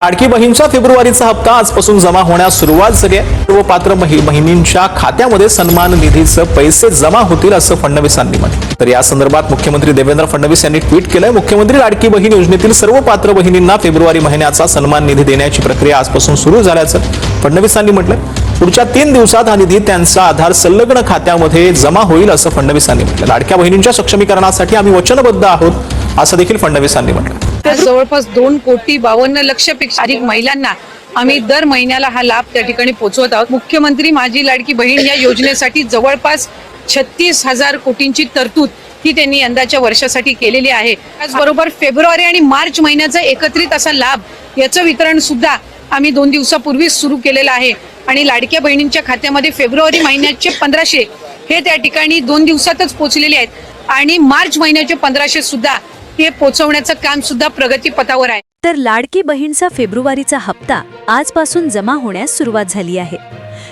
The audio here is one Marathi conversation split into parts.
लाडकी बहीणचा फेब्रुवारीचा हप्ता आजपासून जमा होण्यास सुरुवात झाली आहे। सर्व पात्र बहिणींच्या खात्यामध्ये सन्मान निधीचे पैसे जमा होतील असं फडणवीसांनी म्हटलं। तर या संदर्भात मुख्यमंत्री देवेंद्र फडणवीस यांनी ट्विट केलंय। मुख्यमंत्री लाडकी बहीण योजनेतील सर्व पात्र बहिणींना फेब्रुवारी महिन्याचा सन्मान निधी देण्याची प्रक्रिया आजपासून सुरू झाल्याचं फडणवीसांनी म्हटलं। पुढच्या 3 दिवसात हा निधी त्यांचा आधार संलग्न खात्यामध्ये जमा होईल असं फडणवीसांनी म्हटलं। लाडक्या बहिणींच्या सक्षमीकरणासाठी आम्ही वचनबद्ध आहोत असं देखील फडणवीसांनी म्हटलं। तर जवळपास 2,52,00,000पेक्षा अधिक महिलांना आम्ही दर महिन्याला हा लाभ त्या ठिकाणी पोहोचवत आहोत। मुख्यमंत्री माझी लाडकी बहीण या योजनेसाठी जवळपास 36,000 कोटींची तरतूद ही त्यांनी यंदाच्या वर्षासाठी केलेली आहे। त्याचबरोबर फेब्रुवारी आणि मार्च महिन्याचा एकत्रित असा लाभ याचं वितरण सुद्धा आम्ही 2 दिवसापूर्वीच सुरू केलेलं आहे आणि लाडक्या बहिणींच्या खात्यामध्ये फेब्रुवारी महिन्याचे 1500 हे त्या ठिकाणी 2 दिवसातच पोहोचलेले आहेत आणि मार्च महिन्याचे 1500 सुद्धा हे पोहोचवण्याचं काम सुद्धा प्रगतीपथावर आहे। तर लाडकी बहीणचा फेब्रुवारीचा हप्ता आजपासून जमा होण्यास सुरुवात झाली आहे।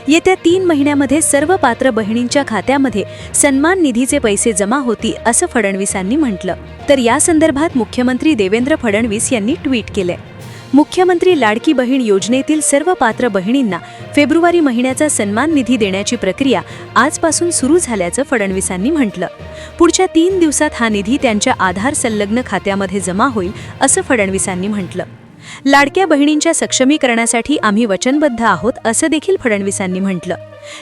येत्या 3 महिन्यामध्ये सर्व पात्र बहिणींच्या खात्यामध्ये सन्मान निधीचे पैसे जमा होतील असं फडणवीसांनी म्हटलं। तर या संदर्भात मुख्यमंत्री देवेंद्र फडणवीस यांनी ट्विट केले। मुख्यमंत्री लाडकी बहीण योजनेतील सर्व पात्र बहिणींना फेब्रुवारी महिन्याचा सन्मान निधी देण्याची प्रक्रिया आजपासून सुरू झाल्याचं फडणवीसांनी म्हटलं। पुढच्या 3 दिवसात हा निधी त्यांच्या आधार संलग्न खात्यामध्ये जमा होईल असं फडणवीसांनी म्हटलं। लाडक्या बहिणींच्या सक्षमीकरणासाठी आम्ही वचनबद्ध आहोत असं देखील फडणवीसांनी म्हटलं।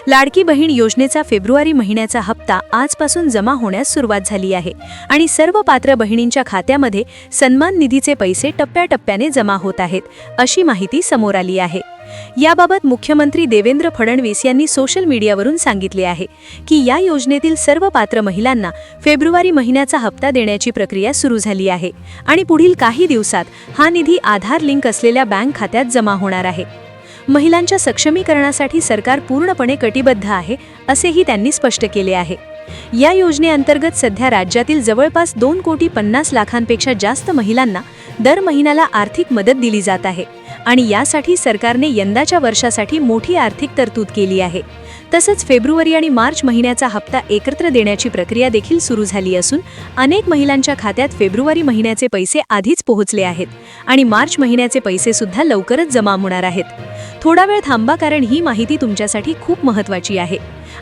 लाडकी बहीण योजनेचा फेब्रुवारी महिन्याचा हप्ता आजपासून जमा होण्यास सुरुवात झाली आहे आणि सर्व पात्र बहिणींच्या खात्यामध्ये सन्मान निधीचे पैसे टप्प्याटप्प्याने जमा होत आहेत अशी माहिती समोर आली आहे। याबाबत मुख्यमंत्री देवेंद्र फडणवीस यांनी सोशल मीडियावरून सांगितले आहे की या योजनेतील सर्व पात्र महिलांना फेब्रुवारी महिन्याचा हप्ता देण्याची प्रक्रिया सुरू झाली आहे आणि पुढील काही दिवसात हा निधी आधार लिंक असलेल्या बँक खात्यात जमा होणार आहे। महिलांच्या सक्षमीकरणासाठी सरकार पूर्णपणे कटिबद्ध आहे असेही त्यांनी स्पष्ट केले आहे। या योजनेअंतर्गत सध्या राज्यातील जवळपास 2,50,00,000पेक्षा जास्त महिलांना दर महिन्याला आर्थिक मदत दिली जात आहे आणि यासाठी सरकारने यंदाच्या वर्षासाठी मोठी आर्थिक तरतूद केली आहे। तसंच फेब्रुवारी आणि मार्च महिन्याचा हप्ता एकत्र देण्याची प्रक्रिया देखील सुरू झाली असून अनेक महिलांच्या खात्यात फेब्रुवारी महिन्याचे पैसे आधीच पोहोचले आहेत आणि मार्च महिन्याचे पैसे सुद्धा लवकरच जमा होणार आहेत। थोडा वेळ थांबा, कारण ही माहिती तुमच्यासाठी खूप महत्त्वाची आहे।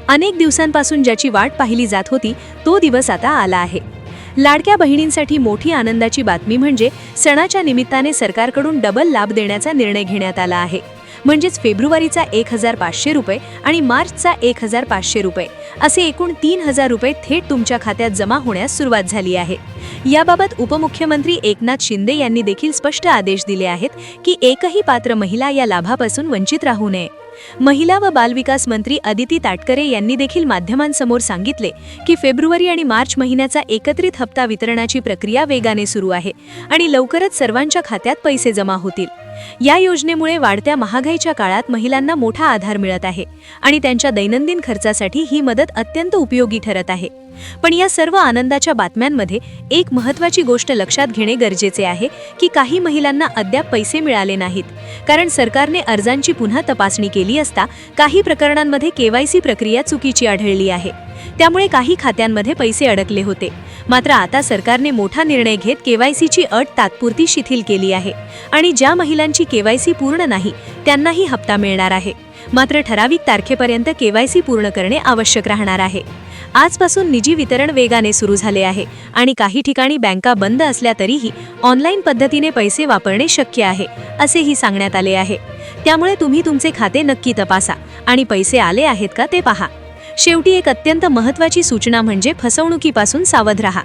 अनेक दिवसांपासून ज्याची वाट पाहिली जात होती तो दिवस आता आला आहे। लाडक्या बहिणींसाठी मोठी आनंदाची बातमी म्हणजे सणाच्या निमित्ताने सरकारकडून डबल लाभ देण्याचा निर्णय घेण्यात आला आहे। म्हणजेच फेब्रुवारीचा 1,500 रुपये आणि मार्चचा 1,500 रुपये असे एकूण 3,000 रुपये थेट तुमच्या खात्यात जमा होण्यास सुरुवात झाली आहे। याबाबत उपमुख्यमंत्री एकनाथ शिंदे यांनी देखील स्पष्ट आदेश दिले आहेत की एकही पात्र महिला या लाभापासून वंचित राहू नये। महिला व बालविकास मंत्री अदिती ताटकरे यांनी देखील माध्यमांसमोर सांगितले की फेब्रुवारी आणि मार्च महिन्याचा एकत्रित हप्ता वितरणाची प्रक्रिया वेगाने सुरू आहे आणि लवकरच सर्वांच्या खात्यात पैसे जमा होतील। या योजनेमुळे वाढत्या महागाईच्या काळात महिलांना मोठा आधार मिळत आहे आणि त्यांच्या दैनंदिन खर्चासाठी ही मदत अत्यंत उपयोगी ठरत आहे। पण या सर्व आनंदाच्या बातम्यांमध्ये एक महत्त्वाची गोष्ट लक्षात घेणे गरजेचे आहे की काही महिलांना अद्याप पैसे मिळाले नाहीत, कारण सरकारने अर्जांची पुन्हा तपासणी केली असता काही प्रकरणांमध्ये KYC प्रक्रिया चुकीची आढळली आहे। त्यामुळे काही खात्यांमध्ये पैसे अडकले होते। मात्र आता सरकारने मोठा निर्णय घेत KYCची अट तात्पुरती शिथिल केली आहे आणि ज्या महिलांची KYC पूर्ण नाही त्यांनाही हप्ता मिळणार आहे। मात्र ठराविक तारखेपर्यंत KYC पूर्ण करणे आवश्यक राहणार आहे। आजपासून निधी वितरण वेगाने सुरू झाले आहे आणि काही ठिकाणी बँका बंद असल्या तरीही ऑनलाईन पद्धतीने पैसे वापरणे शक्य आहे असेही सांगण्यात आले आहे। त्यामुळे तुम्ही तुमचे खाते नक्की तपासा आणि पैसे आले आहेत का ते पहा। शेवटी एक अत्यंत महत्त्वाची सूचना म्हणजे फसवणुकीपासून सावध राहा।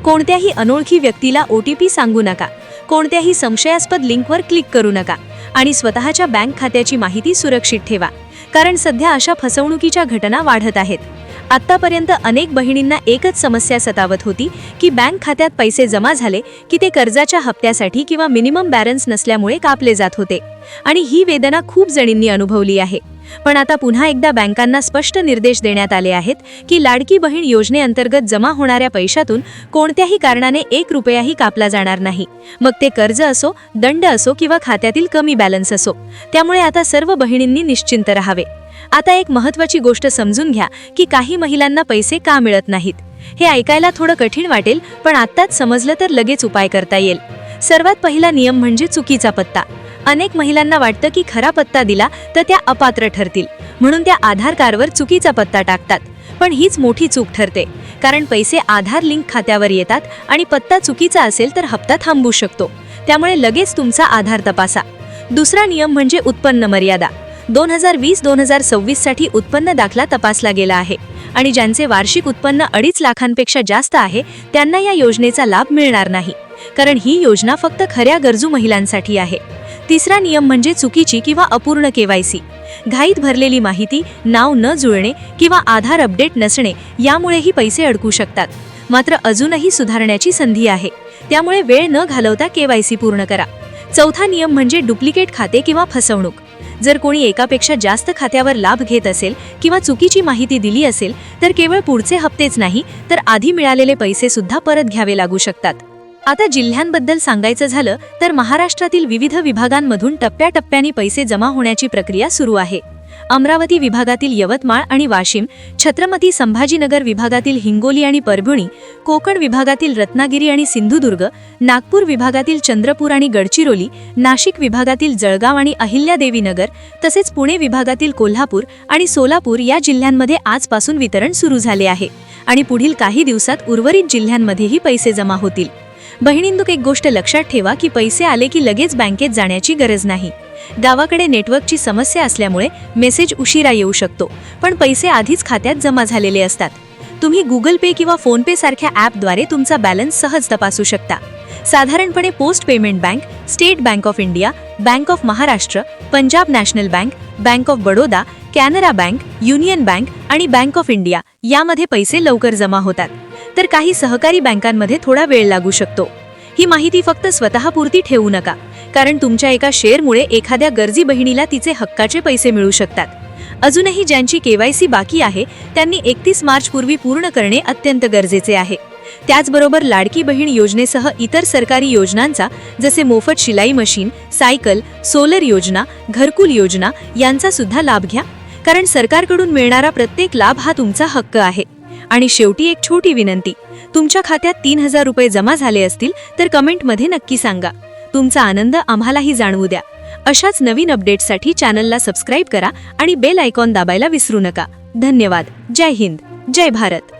कोणत्याही अनोळखी व्यक्तीला OTP सांगू नका, कोणत्याही संशयास्पद लिंकवर क्लिक करू नका आणि स्वतःच्या बँक खात्याची माहिती सुरक्षित ठेवा, कारण सध्या अशा फसवणुकीच्या घटना वाढत आहेत। आत्तापर्यंत अनेक बहिणींना एकच समस्या सतावत होती की बँक खात्यात पैसे जमा झाले की ते कर्जाच्या हप्त्यासाठी किंवा मिनिमम बॅलन्स नसल्यामुळे कापले जात होते आणि ही वेदना खूप जणींनी अनुभवली आहे। पण आता पुन्हा एकदा बँकांना स्पष्ट निर्देश देण्यात आले आहेत की लाडकी बहीण योजनेअंतर्गत जमा होणाऱ्या पैशातून कोणत्याही कारणाने 1 रुपयाही कापला जाणार नाही, मग ते कर्ज असो, दंड असो किंवा खात्यातील कमी बॅलन्स असो। त्यामुळे आता सर्व बहिणींनी निश्चिंत राहावे। आता एक महत्त्वाची गोष्ट समजून घ्या की काही महिलांना पैसे का मिळत नाहीत। हे ऐकायला थोडं कठीण वाटेल, पण आत्ताच समजलं तर लगेच उपाय करता येईल। सर्वात पहिला नियम म्हणजे चुकीचा पत्ता। अनेक महिलांना वाटतं की खरा पत्ता दिला तर त्या अपात्र ठरतील, म्हणून त्या आधार कार्डवर चुकीचा पत्ता टाकतात. पण हीच मोठी चूक ठरते, कारण पैसे आधार लिंक खात्यावर येतात आणि पत्ता चुकीचा असेल तर हप्ता थांबू शकतो. त्यामुळे लगेच तुमचा आधार तपासा. दुसरा नियम म्हणजे उत्पन्न मर्यादा. 2020-2026 साठी उत्पन्न दाखला तपासला गेला आहे आणि ज्यांचे वार्षिक उत्पन्न 2.5 लाखांपेक्षा जास्त आहे त्यांना या योजनेचा लाभ मिळणार नाही, कारण ही योजना फक्त खऱ्या गरजू महिलांसाठी आहे. तिसरा नियम म्हणजे चुकीची किंवा अपूर्ण केवायसी. घाईत भरलेली माहिती, नाव न जुळणे किंवा आधार अपडेट नसणे यामुळेही पैसे अडकू शकतात. मात्र अजूनही सुधारण्याची संधी आहे, त्यामुळे वेळ न घालवता केवायसी पूर्ण करा. चौथा नियम म्हणजे डुप्लिकेट खाते किंवा फसवणूक. जर कोणी एकापेक्षा जास्त खात्यावर लाभ घेत असेल किंवा चुकीची माहिती दिली असेल तर केवळ पुढचे हप्तेच नाही तर आधी मिळालेले पैसे सुद्धा परत घ्यावे लागू शकतात. आता जिल्ह्यांबद्दल सांगायचं झालं तर महाराष्ट्रातील विविध विभागांमधून टप्प्याटप्प्याने पैसे जमा होण्याची प्रक्रिया सुरू आहे. अमरावती विभागातील यवतमाळ आणि वाशिम, छत्रपती संभाजीनगर विभागातील हिंगोली आणि परभणी, कोकण विभागातील रत्नागिरी आणि सिंधुदुर्ग, नागपूर विभागातील चंद्रपूर आणि गडचिरोली, नाशिक विभागातील जळगाव आणि अहिल्यादेवीनगर, तसेच पुणे विभागातील कोल्हापूर आणि सोलापूर या जिल्ह्यांमध्ये आजपासून वितरण सुरू झाले आहे आणि पुढील काही दिवसात उर्वरित जिल्ह्यांमध्येही पैसे जमा होतील. बहिणींनो, एक गोष्ट लक्षात ठेवा की पैसे आले की लगेच बँकेत जाण्याची गरज नाही. गावाकडे नेटवर्कची समस्या असल्यामुळे मेसेज उशिरा येऊ शकतो, पण पैसे आधीच खात्यात जमा झालेले असतात. तुम्ही गुगल पे किंवा फोन पे सारख्या ॲपद्वारे तुमचा बॅलन्स सहज तपासू शकता. साधारणपणे post payment bank, state bank of India, bank of Maharashtra, Punjab national bank, bank of Baroda, Canara bank, union bank आणि बँक ऑफ इंडिया यामध्ये पैसे लवकर जमा होतात, तर काही सहकारी बँकांमध्ये थोडा वेळ लागू शकतो. ही माहिती फक्त स्वतःपुरती ठेवू नका, कारण तुमच्या एका शेअरमुळे एखाद्या गरजी बहिणीला तिचे हक्काचे पैसे मिळू शकतात. अजूनही ज्यांची केवायसी बाकी आहे त्यांनी 31 मार्च पूर्वी पूर्ण करणे अत्यंत गरजेचे आहे. त्याचबरोबर लाडकी बहीण योजनेसह इतर सरकारी योजनांचा, जसे मोफत शिलाई मशीन, सायकल, सोलर योजना, घरकुल योजना यांचा सुद्धा लाभ घ्या, कारण सरकारकडून मिळणारा प्रत्येक लाभ हा तुमचा हक्क आहे. आणि शेवटी एक छोटी विनंती, तुमच्या खात्यात 3000 रुपये जमा झाले असतील तर कमेंटमध्ये नक्की सांगा. तुमचा आनंद आम्हालाही जाणवू द्या. अशाच नवीन अपडेट्ससाठी चॅनलला सबस्क्राईब करा आणि बेल आयकॉन दाबायला विसरू नका. धन्यवाद. जय हिंद, जय भारत.